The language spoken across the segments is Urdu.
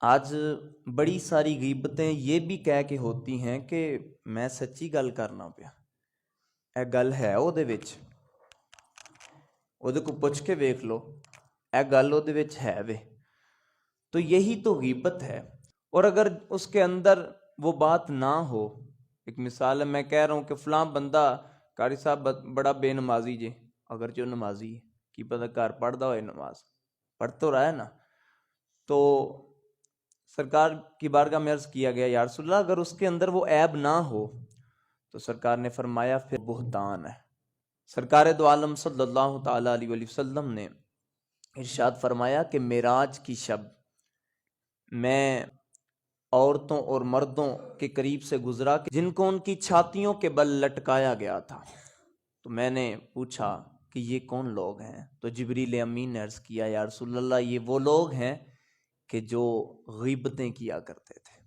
آج بڑی ساری غیبتیں یہ بھی کہہ کے ہوتی ہیں کہ میں سچی گل کرنا پیا، اے گل ہے ਉਹਦੇ ਵਿੱਚ ਉਹਦੇ کو ਪੁੱਛ کے ویکھ لو، اے گل ਉਹਦੇ ਵਿੱਚ ہے وے۔ تو یہی تو غیبت ہے۔ اور اگر اس کے اندر وہ بات نہ ہو، ایک مثال ہے، میں کہہ رہا ہوں کہ فلاں بندہ قاری صاحب بڑا بے نمازی جے، اگرچہ وہ نمازی ہے، کی پتہ گھر پڑھدا ہوئے، نماز پڑھ تو رہا ہے نا، تو سرکار کی بارگاہ میں عرض کیا گیا، یا رسول اللہ اگر اس کے اندر وہ عیب نہ ہو تو سرکار نے فرمایا پھر بہتان ہے۔ سرکار دو عالم صلی اللہ تعالیٰ علیہ وآلہ وسلم نے ارشاد فرمایا کہ معراج کی شب میں عورتوں اور مردوں کے قریب سے گزرا کہ جن کو ان کی چھاتیوں کے بل لٹکایا گیا تھا، تو میں نے پوچھا کہ یہ کون لوگ ہیں؟ تو جبریل امین نے عرض کیا، یا رسول اللہ یہ وہ لوگ ہیں کہ جو غیبتیں کیا کرتے تھے۔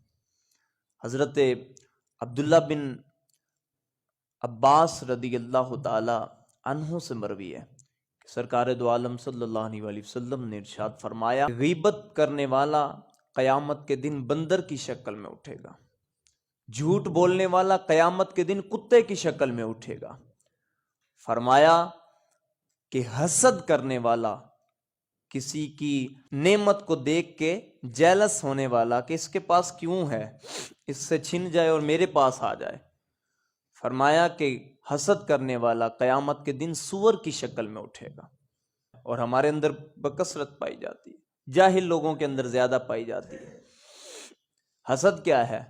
حضرت عبداللہ بن عباس رضی اللہ تعالی عنہ سے مروی ہے کہ سرکار دو عالم صلی اللہ علیہ وآلہ وسلم نے ارشاد فرمایا، غیبت کرنے والا قیامت کے دن بندر کی شکل میں اٹھے گا، جھوٹ بولنے والا قیامت کے دن کتے کی شکل میں اٹھے گا۔ فرمایا کہ حسد کرنے والا، کسی کی نعمت کو دیکھ کے جیلس ہونے والا کہ اس کے پاس کیوں ہے، اس سے چھن جائے اور میرے پاس آ جائے، فرمایا کہ حسد کرنے والا قیامت کے دن سور کی شکل میں اٹھے گا۔ اور ہمارے اندر بکثرت پائی جاتی ہے، جاہل لوگوں کے اندر زیادہ پائی جاتی ہے۔ حسد کیا ہے؟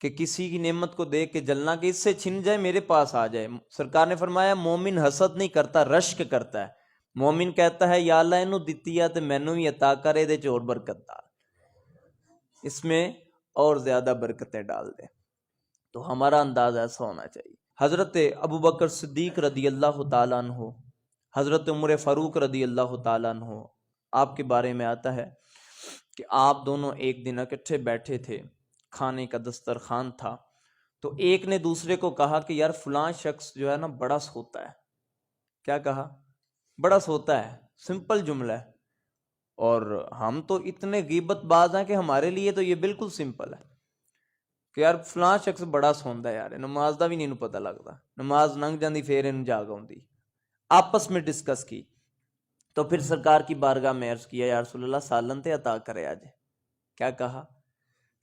کہ کسی کی نعمت کو دیکھ کے جلنا کہ اس سے چھن جائے میرے پاس آ جائے۔ سرکار نے فرمایا مومن حسد نہیں کرتا، رشک کرتا ہے۔ مومن کہتا ہے یا اللہ انہوں دتی ہے تو مینوں بھی عطا کر، دے چ اور برکت ڈال، اس میں اور زیادہ برکتیں ڈال دے۔ تو ہمارا انداز ایسا ہونا چاہیے۔ حضرت ابو بکر صدیق رضی اللہ تعالیٰ عنہ، حضرت عمر فاروق رضی اللہ تعالیٰ عنہ، آپ کے بارے میں آتا ہے کہ آپ دونوں ایک دن اکٹھے بیٹھے تھے، کھانے کا دسترخوان تھا، تو ایک نے دوسرے کو کہا کہ یار فلاں شخص جو ہے نا بڑا سوتا ہے۔ کیا کہا؟ بڑا سوتا ہے، سمپل جملہ ہے، اور ہم تو اتنے غیبت باز ہیں کہ ہمارے لیے تو یہ بالکل سمپل ہے کہ یار فلاں شخص بڑا سوندا ہے، یار نماز دا بھی نہیں پتہ لگتا، نماز لنگ جاندی پھر ان جاگ آؤندی۔ آپس میں ڈسکس کی تو پھر سرکار کی بارگاہ میں عرض کیا، یا رسول اللہ سالن تے عطا کرے آج۔ کیا کہا؟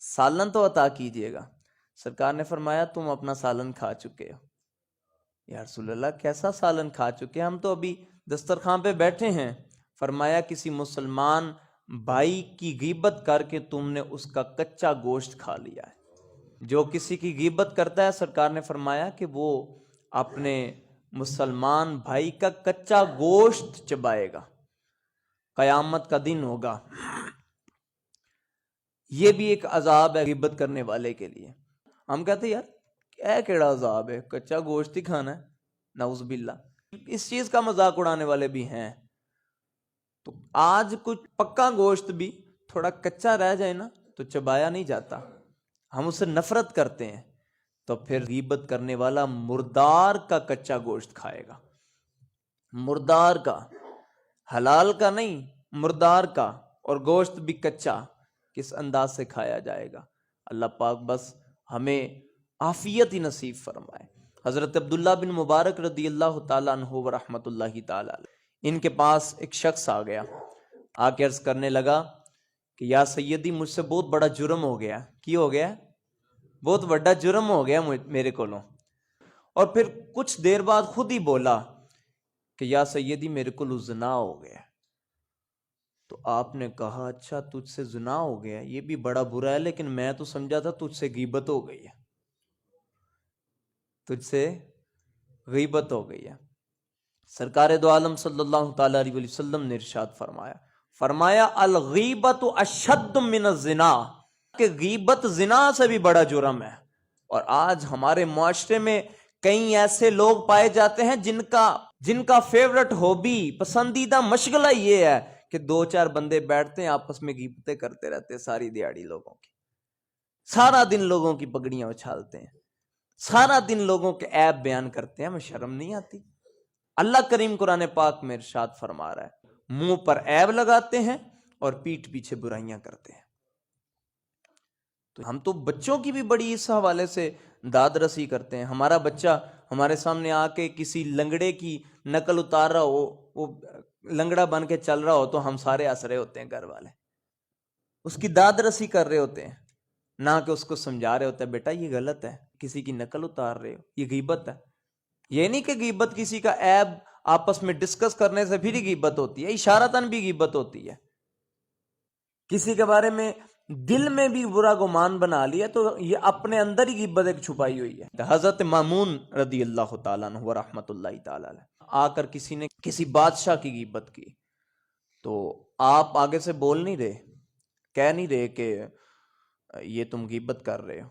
سالن تو عطا کیجئے گا۔ سرکار نے فرمایا تم اپنا سالن کھا چکے ہو۔ یا رسول اللہ کیسا سالن کھا چکے؟ ہم تو ابھی دسترخوان پہ بیٹھے ہیں۔ فرمایا کسی مسلمان بھائی کی غیبت کر کے تم نے اس کا کچا گوشت کھا لیا ہے۔ جو کسی کی غیبت کرتا ہے، سرکار نے فرمایا کہ وہ اپنے مسلمان بھائی کا کچا گوشت چبائے گا، قیامت کا دن ہوگا۔ یہ بھی ایک عذاب ہے غیبت کرنے والے کے لیے۔ ہم کہتے ہیں یار اے کیڑا عذاب ہے، کچا گوشت ہی کھانا ہے، نعوذ باللہ۔ اس چیز کا مذاق اڑانے والے بھی ہیں۔ تو آج کچھ پکا گوشت بھی تھوڑا کچا رہ جائے نا تو چبایا نہیں جاتا، ہم اسے نفرت کرتے ہیں۔ تو پھر غیبت کرنے والا مردار کا کچا گوشت کھائے گا، مردار کا، حلال کا نہیں، مردار کا، اور گوشت بھی کچا، کس انداز سے کھایا جائے گا؟ اللہ پاک بس ہمیں عافیت ہی نصیب فرمائے۔ حضرت عبداللہ بن مبارک رضی اللہ تعالیٰ عنہ ورحمۃ اللہ تعالیٰ علیہ، ان کے پاس ایک شخص آ گیا، آ کے عرض کرنے لگا کہ یا سیدی مجھ سے بہت بڑا جرم ہو گیا۔ کی ہو گیا؟ بہت بڑا جرم ہو گیا میرے کولوں۔ اور پھر کچھ دیر بعد خود ہی بولا کہ یا سیدی میرے کو زنا ہو گیا۔ تو آپ نے کہا اچھا تجھ سے زنا ہو گیا، یہ بھی بڑا برا ہے، لیکن میں تو سمجھا تھا تجھ سے غیبت ہو گئی ہے، تجھ سے غیبت ہو گئی ہے۔ سرکار دو عالم صلی اللہ تعالیٰ علیہ وسلم نے ارشاد فرمایا الغیبت اشد من الزنا، کہ غیبت زنا سے بھی بڑا جرم ہے۔ اور آج ہمارے معاشرے میں کئی ایسے لوگ پائے جاتے ہیں جن کا فیورٹ ہابی، پسندیدہ مشغلہ یہ ہے کہ دو چار بندے بیٹھتے ہیں آپس میں غیبتیں کرتے رہتے ہیں ساری دیہڑی لوگوں کی، سارا دن لوگوں کی پگڑیاں اچھالتے ہیں، سارا دن لوگوں کے عیب بیان کرتے ہیں۔ ہمیں شرم نہیں آتی؟ اللہ کریم قرآن پاک میں ارشاد فرما رہا ہے منہ پر عیب لگاتے ہیں اور پیٹھ پیچھے برائیاں کرتے ہیں۔ تو ہم تو بچوں کی بھی بڑی اس حوالے سے داد رسی کرتے ہیں. ہمارا بچہ ہمارے سامنے آ کے کسی لنگڑے کی نقل اتار رہا ہو، وہ لنگڑا بن کے چل رہا ہو، تو ہم سارے ہنس رہے ہوتے ہیں، گھر والے اس کی داد رسی کر رہے ہوتے ہیں، نہ کہ اس کو سمجھا رہے ہوتے ہیں بیٹا یہ غلط ہے، کسی کی نقل اتار رہے ہو، یہ غیبت ہے. یہ نہیں کہ غیبت کسی کا عیب آپس میں ڈسکس کرنے سے پھر ہی غیبت ہوتی ہے، اشارتاً بھی غیبت ہوتی ہے. کسی کے بارے میں دل میں بھی برا گمان بنا لیا تو یہ اپنے اندر ہی غیبت ایک چھپائی ہوئی ہے. حضرت مامون رضی اللہ تعالیٰ عنہ و رحمۃ اللہ تعالیٰ علیہ آ کر کسی نے کسی بادشاہ کی غیبت کی، تو آپ آگے سے بول نہیں رہے، کہہ نہیں رہے کہ یہ تم غیبت کر رہے ہو،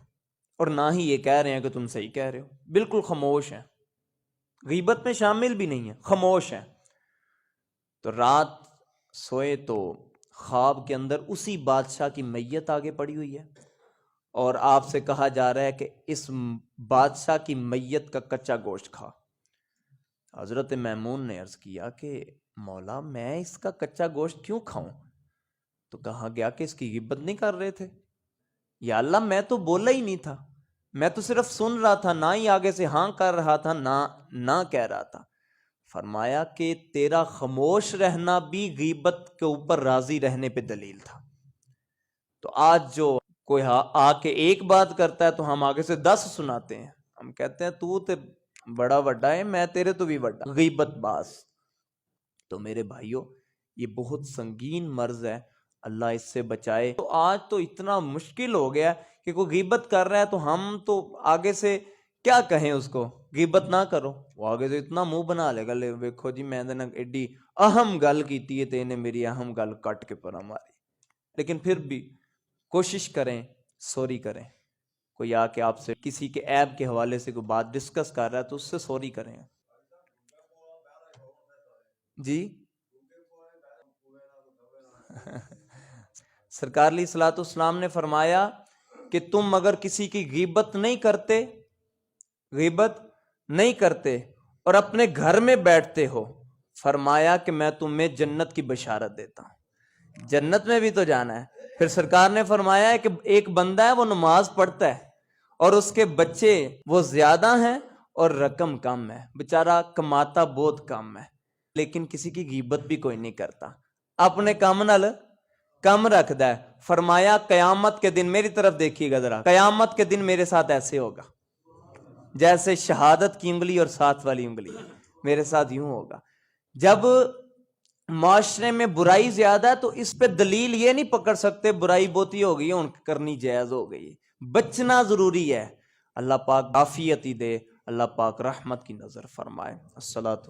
اور نہ ہی یہ کہہ رہے ہیں کہ تم صحیح کہہ رہے ہو، بالکل خاموش ہیں، غیبت میں شامل بھی نہیں ہے، خاموش ہیں. تو رات سوئے تو خواب کے اندر اسی بادشاہ کی میت آگے پڑی ہوئی ہے، اور آپ سے کہا جا رہا ہے کہ اس بادشاہ کی میت کا کچا گوشت کھا. حضرت میمون نے عرض کیا کہ مولا میں اس کا کچا گوشت کیوں کھاؤں؟ تو کہا گیا کہ اس کی غیبت نہیں کر رہے تھے. یا اللہ میں تو بولا ہی نہیں تھا، میں تو صرف سن رہا تھا، نہ ہی آگے سے ہاں کر رہا تھا نہ کہہ رہا تھا. فرمایا کہ تیرا خاموش رہنا بھی غیبت کے اوپر راضی رہنے پہ دلیل تھا. تو آج جو کوئی آ کے ایک بات کرتا ہے تو ہم آگے سے 10 سناتے ہیں، ہم کہتے ہیں تو تے بڑا وڈا ہے، میں تیرے تو بھی وڈا، غیبت باز. تو میرے بھائیوں یہ بہت سنگین مرض ہے، اللہ اس سے بچائے. تو آج تو اتنا مشکل ہو گیا کہ کوئی غیبت کر رہا ہے تو ہم تو آگے سے کیا کہیں اس کو، غیبت نہ کرو. وہ آگے سے اتنا منہ بنا لے گا، لے ویکھو جی میں نے ایڈی اہم گل کیتی ہے تے نے میری اہم گل کٹ کے پرا ماری. لیکن پھر بھی کوشش کریں، سوری کریں. کوئی آ کے آپ سے کسی کے عیب کے حوالے سے کوئی بات ڈسکس کر رہا ہے تو اس سے سوری کریں. جی سرکار علیہ الصلوۃ والسلام نے فرمایا کہ تم اگر کسی کی غیبت نہیں کرتے اور اپنے گھر میں بیٹھتے ہو، فرمایا کہ میں تمہیں جنت کی بشارت دیتا ہوں. جنت میں بھی تو جانا ہے. پھر سرکار نے فرمایا ہے کہ ایک بندہ ہے وہ نماز پڑھتا ہے اور اس کے بچے وہ زیادہ ہیں اور رقم کم ہے، بیچارہ کماتا بہت کم ہے، لیکن کسی کی غیبت بھی کوئی نہیں کرتا، اپنے کام نال کم رکھدا ہے. فرمایا قیامت کے دن میری طرف دیکھیے گا ذرا، قیامت کے دن میرے ساتھ ایسے ہوگا جیسے شہادت کی انگلی اور ساتھ والی انگلی، میرے ساتھ یوں ہوگا. جب معاشرے میں برائی زیادہ ہے تو اس پہ دلیل یہ نہیں پکڑ سکتے برائی بہتی ہو گئی ہے ان کرنی جائز ہو گئی. بچنا ضروری ہے. اللہ پاک عافیت ہی دے، اللہ پاک رحمت کی نظر فرمائے. الصلاۃ